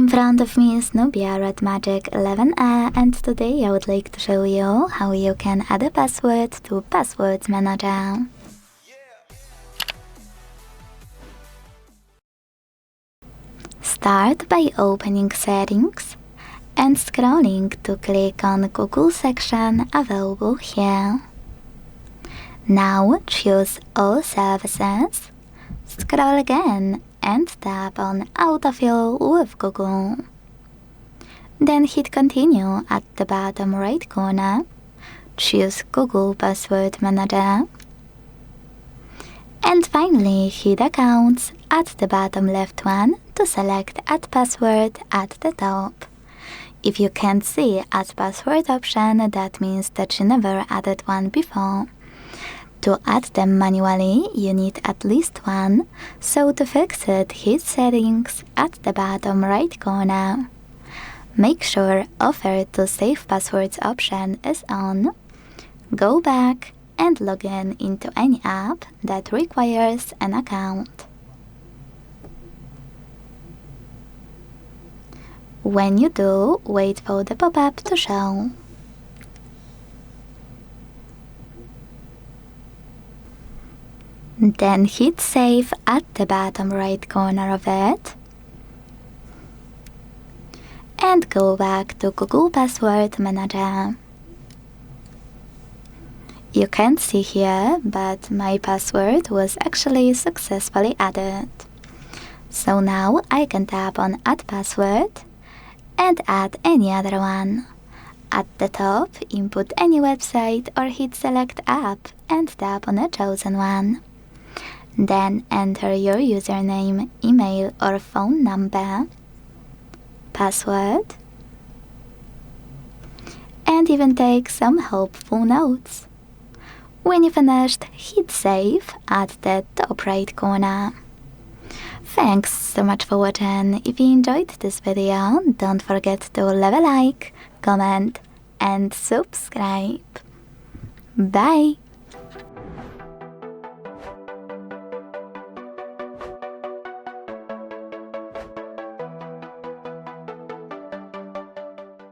In front of me is Nubia RedMagic 11A, and today I would like to show you how you can add a password to Password Manager. Start by opening Settings and scrolling to click on Google section available here. Now choose All Services, scroll again and tap on Autofill with Google. Then hit Continue at the bottom right corner, choose Google Password Manager, and finally hit Accounts at the bottom left one to select Add Password at the top. If you can't see Add Password option, that means that you never added one before. To add them manually, you need at least one, so to fix it, hit Settings at the bottom right corner. Make sure Offer to Save Passwords option is on. Go back and log in into any app that requires an account. When you do, wait for the pop-up to show. Then hit Save at the bottom right corner of it and go back to Google Password Manager. You can't see here, but my password was actually successfully added. So now I can tap on Add Password and add any other one. At the top, input any website or hit Select App and tap on a chosen one. Then enter your username, email or phone number, password, and even take some helpful notes. When you finished, hit Save at the top right corner. Thanks so much for watching. If you enjoyed this video, don't forget to leave a like, comment and subscribe. Bye!